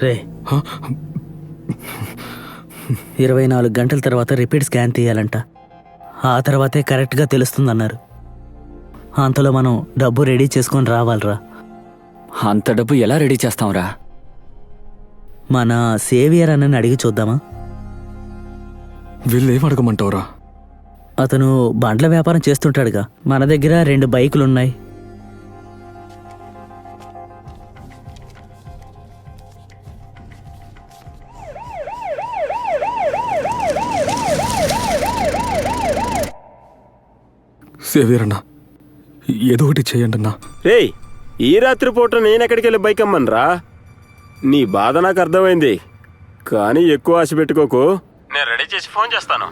రే 24 గంటల తర్వాత repeat scan తీయాలంట. ఆ తర్వాతే కరెక్ట్గా తెలుస్తుందన్నారు. అంతలో మనం డబ్బు రెడీ చేసుకొని రావాలిరా. అంత డబ్బు ఎలా రెడీ చేస్తాంరా? మన సేవియర్ అన్నని అడిగి చూద్దామా? వీళ్ళేం అడగమంటావురా? అతను బండ్ల వ్యాపారం చేస్తుంటాడుగా. మన దగ్గర 2 బైకులున్నాయి. సేవియర్ అన్నా, ఏదో ఒకటి చేయండి అన్నా. రేయ్, ఈ రాత్రి పూట నేనెక్కడికి వెళ్ళి బైక్ అమ్మనరా? నీ బాధ నాకు అర్థమైంది, కానీ ఎక్కువ ఆశ పెట్టుకోకు. నేను రెడీ చేసి ఫోన్ చేస్తాను.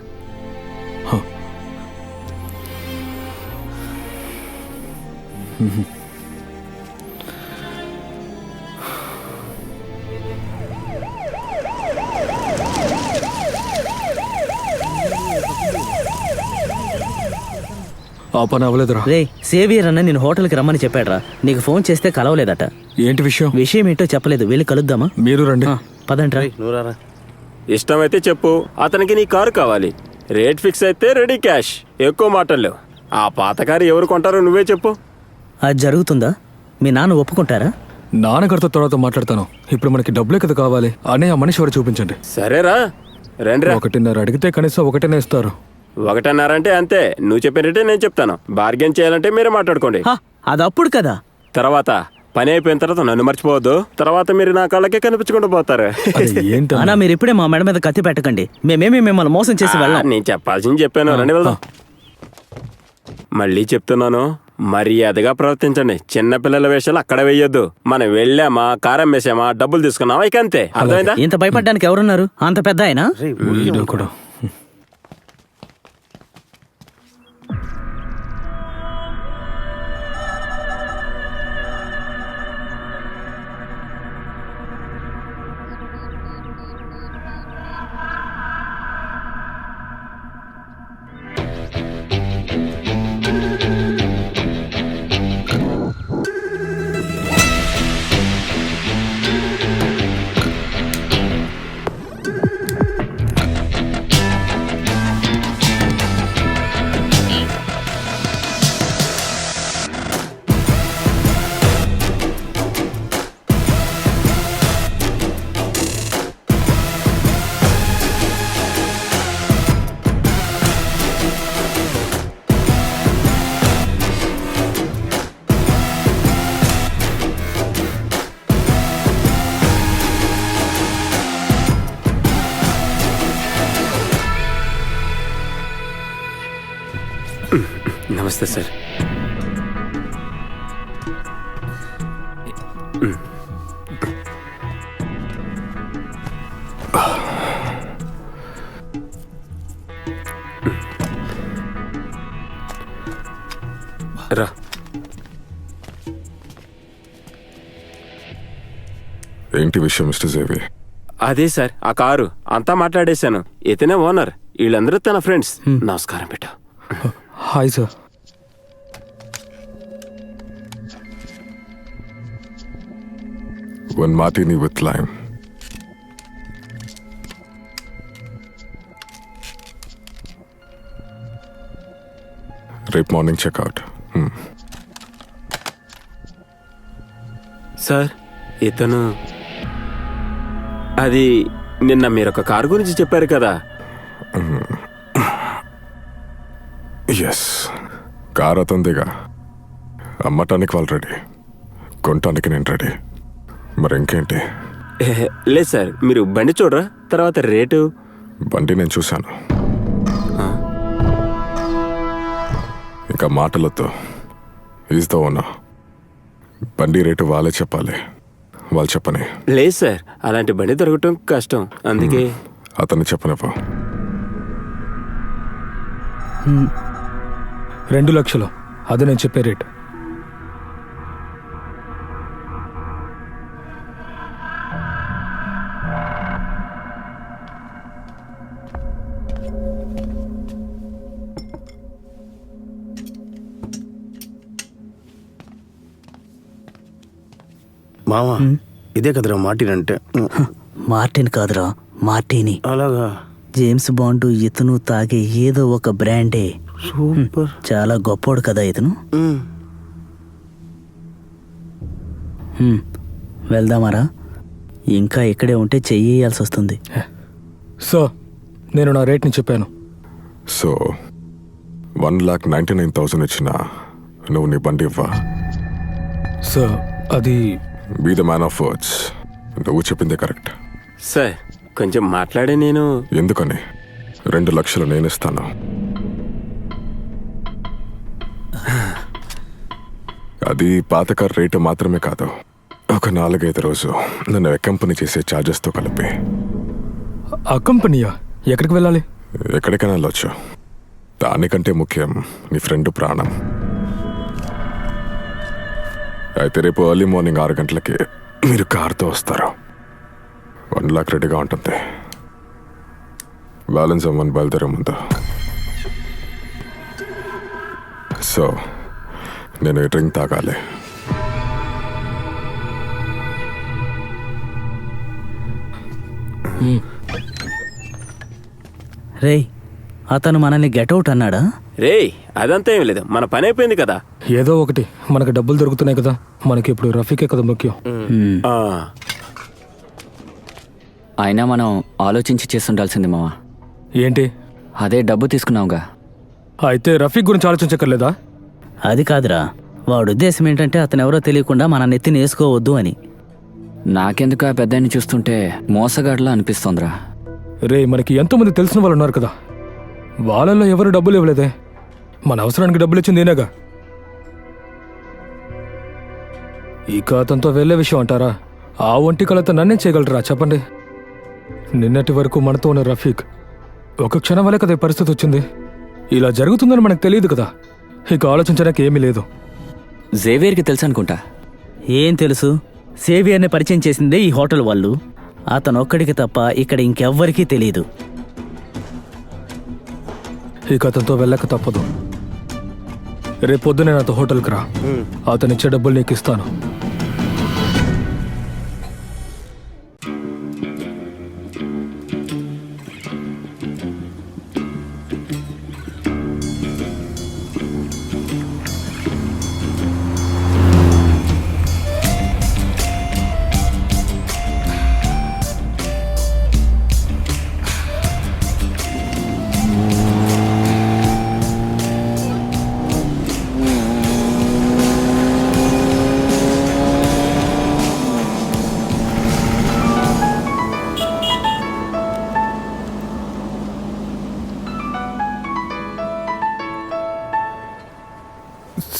ఆ పని అవ్వలేదురా. రే, సేవియర్ అన్న నేను హోటల్కి రమ్మని చెప్పాడురా. నీకు ఫోన్ చేస్తే కలవలేదట. ఏంటి విషయం? విషయం ఏంటో చెప్పలేదు. వెళ్ళి కలుద్దామా? మీరు రండి. పదంట్రా. నువ్వురా. ఇష్టమైతే చెప్పు. అతనికి నీ కారు కావాలి. రేట్ ఫిక్స్ అయితే రెడీ క్యాష్. ఎక్కువ మాటలు. ఆ పాత కారు ఎవరు కొంటారో నువ్వే చెప్పు. అది జరుగుతుందా? మీ నాన్న ఒప్పుకుంటారా? నాన్నగారితో తర్వాత మాట్లాడతాను. ఇప్పుడు మనకి డబ్బులే కదా కావాలి. అనే ఆ మనిషి ఎవరు చూపించండి. సరేరా, రండి. 1.5 అడిగితే కనీసం 1 ఇస్తారు. 1.5 అంటే అంతే. నువ్వు చెప్పినట్టే నేను చెప్తాను. బార్గెన్ చేయాలంటే మీరే మాట్లాడుకోండి. అది అప్పుడు కదా. తర్వాత పని అయిపోయిన తర్వాత నన్ను మర్చిపోవద్దు. తర్వాత మీరు నా కళ్ళకే కనిపించకుండా పోతారు. అన్నా, మీరు ఇప్పుడే మా మెడ మీద కత్తి పెట్టకండి. మేమేమి మిమ్మల్ని మోసం చేసి వెళ్ళాం. నేను చెప్పాల్సింది చెప్పాను. రండి వెళ్దాం. మళ్ళీ చెప్తున్నాను, మర్యాదగా ప్రవర్తించండి. చిన్నపిల్లల వేషాలు అక్కడ వెయ్యొద్దు. మనం వెళ్ళామా, కారం వేసామా, డబ్బులు తీసుకున్నామా, ఇక అంతే. అర్థమైందా? ఇంత భయపడ్డానికి ఎవరున్నారు? అంత పెద్ద ఆయన. కూడా నమస్తే సార్. రా. ఏంటి విషయం మిస్టర్ జేవి? అదే సార్, ఆ కారు అంతా మాట్లాడేశాను. ఇతనే ఓనర్, వీళ్ళందరూ తన ఫ్రెండ్స్. నమస్కారం బేటా. Hi sir. One martini with lime. రేపు మార్నింగ్ చెక్అవుట్. సార్, ఇతను అది నిన్న మీరొక కారు గురించి చెప్పారు కదా. Yes, car అతందిగా. అమ్మటానికి వాళ్ళు రెడీ, కొనటానికి నేను రెడీ. మరి ఇంకేంటి? లేదు సార్, మీరు బండి చూడరా, తర్వాత రేటు. బండి నేను చూశాను. ఇంకా మాటలతో ఈజ్ ద ఓనర్. బండి రేటు వాళ్ళే చెప్పాలి. వాళ్ళు చెప్పని. లేదు సార్, అలాంటి బండి దొరకటం కష్టం, అందుకే. అతన్ని చెప్పనివ్వు. 2 లక్షలు, అది నేను చెప్పే రేట్. మావా ఇదే కదరా మార్టిన్ అంటే. మార్టిన్ కాదురా, మార్టిని. అలాగా? జేమ్స్ బాండ్ ఇతను తాగే ఏదో ఒక బ్రాండే. సూపర్. చాలా గొప్పోడు కదా ఇతను. వెళ్దామారా? ఇంకా ఇక్కడే ఉంటే చెయ్యాల్సి వస్తుంది. సో నేను నా రేట్ని చెప్పాను. సో 1,99,000 ఇచ్చినా నువ్వు నీ బండి ఇవ్వా? సో అది be the man of words. నువ్వు చెప్పిందే కరెక్ట్. సార్ కొంచెం మాట్లాడే నేను. ఎందుకని? 2 లక్షలు నేను ఇస్తాను. అది పాత కార్ రేటు మాత్రమే కాదు, ఒక 4-5 రోజు నన్ను కంపెనీ చేసే ఛార్జెస్తో కలిపి. ఆ కంపెనీయా? ఎక్కడికి వెళ్ళాలి? ఎక్కడికైనా వెళ్ళొచ్చు. దానికంటే ముఖ్యం నీ ఫ్రెండ్ ప్రాణం. అయితే రేపు ఎర్లీ మార్నింగ్ 6 గంటలకి మీరు కార్తో వస్తారు. 1 లాక్ రెడీగా ఉంటుంది. బ్యాలెన్స్ అవ్వని బయలుదేరే ముందు. సో నేను ఈ డ్రింక్ తాగాలి. రేయ్, అతను మనల్ని గెటౌట్ అన్నాడా? రేయ్ అదంతా ఏం లేదు, మన పని అయిపోయింది కదా. ఏదో ఒకటి, మనకు డబ్బులు దొరుకుతున్నాయి కదా, మనకి ఇప్పుడు రఫీకే కదా ముఖ్యం. ఆ, అయినా మనం ఆలోచించి చేస్తుండాల్సింది మావా. ఏంటి? అదే డబ్బు తీసుకున్నావుగా. అయితే రఫీక్ గురించి ఆలోచించక్కర్లేదా? అది కాదురా, వాడు ఉద్దేశం ఏంటంటే అతను ఎవరో తెలియకుండా మన నెత్తిని వేసుకోవద్దు అని. నాకెందుకు ఆ పెద్దాన్ని చూస్తుంటే మోసగాడ్లా అనిపిస్తోందిరా. రే, మనకి ఎంతోమంది తెలిసిన వాళ్ళు ఉన్నారు కదా, వాళ్ళల్లో ఎవరు డబ్బులు ఇవ్వలేదే. మన అవసరానికి డబ్బులు ఇచ్చింది ఈయనగా. ఇక అతనితో వెళ్ళే విషయం అంటారా? ఆ ఒంటి కళతో నన్నే చేయగలరా చెప్పండి? నిన్నటి వరకు మనతో ఉన్న రఫీక్ ఒక క్షణం వల్ల కదా ఈ పరిస్థితి వచ్చింది. ఇలా జరుగుతుందని మనకు తెలియదు కదా, ఇక ఆలోచించడానికి ఏమీ లేదు. జేవియర్కి తెలుసు అనుకుంటా. ఏం తెలుసు? సేవియర్ని పరిచయం చేసిందే ఈ హోటల్ వాళ్ళు. అతను ఒక్కడికి తప్ప ఇక్కడ ఇంకెవ్వరికీ తెలియదు. ఇక అతనితో వెళ్ళక తప్పదు. రేపొద్దునే నాతో హోటల్కి రా, అతనిచ్చే డబ్బులు నీకు ఇస్తాను.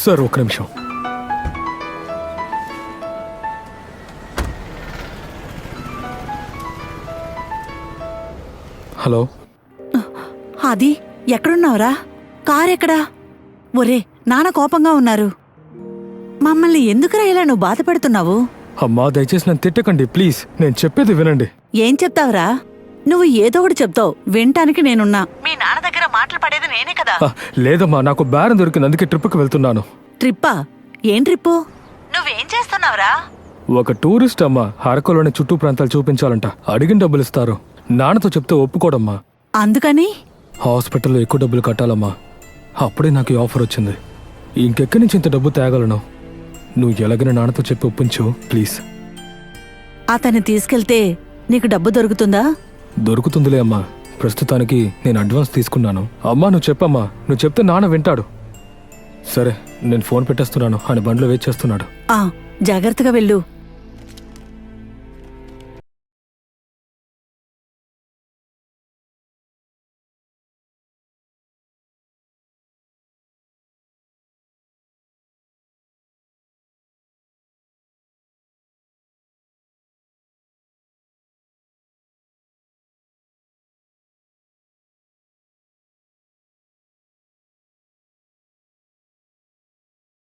సార్, ఒక్క నిమిషం. హలో. అది ఎక్కడున్నావురా? కారెక్కడా? ఒరే, నాన్న కోపంగా ఉన్నారు. మమ్మల్ని ఎందుకురా ఇలా నువ్వు బాధపడుతున్నావు? అమ్మా, దయచేసి నన్ను తిట్టకండి ప్లీజ్. నేను చెప్పేది వినండి. ఏం చెప్తావురా? నువ్వు ఏదో ఒకటి చెప్తావు, వినటానికి నేనున్నా. మీ నాన్న దగ్గర మాటలు పడేది నేనే కదా. లేదమ్మా, నాకు బేరం దొరికింది, అందుకే ట్రిప్కి వెళ్తున్నాను. ట్రిప్పా? ఏం ట్రిప్పు? నువ్వేం చేస్తున్నావురా? ఒక టూరిస్ట్ అమ్మా, అరకులోని చుట్టూ ప్రాంతాలు చూపించాలంట. అడిగిన డబ్బులు ఇస్తారు. నాన్నతో చెప్తే ఒప్పుకోడమ్మా. అందుకని? హాస్పిటల్లో ఎక్కువ డబ్బులు కట్టాలమ్మా. అప్పుడే నాకు ఈ ఆఫర్ వచ్చింది. ఇంకెక్కడి నుంచి ఇంత డబ్బు తేగలను? నువ్వు ఎలాగైనా నాన్నతో చెప్పి ఒప్పించు ప్లీజ్. అతన్ని తీసుకెళ్తే నీకు డబ్బు దొరుకుతుందా? దొరుకుతుందిలే అమ్మా, ప్రస్తుతానికి నేను అడ్వాన్స్ తీసుకున్నాను. అమ్మా నువ్వు చెప్పమ్మా, నువ్వు చెప్తే నాన్న వింటాడు. సరే, నేను ఫోన్ పెట్టేస్తున్నాను, ఆయన బండిలో వెయిట్ చేస్తున్నాడు. జాగ్రత్తగా వెళ్ళు.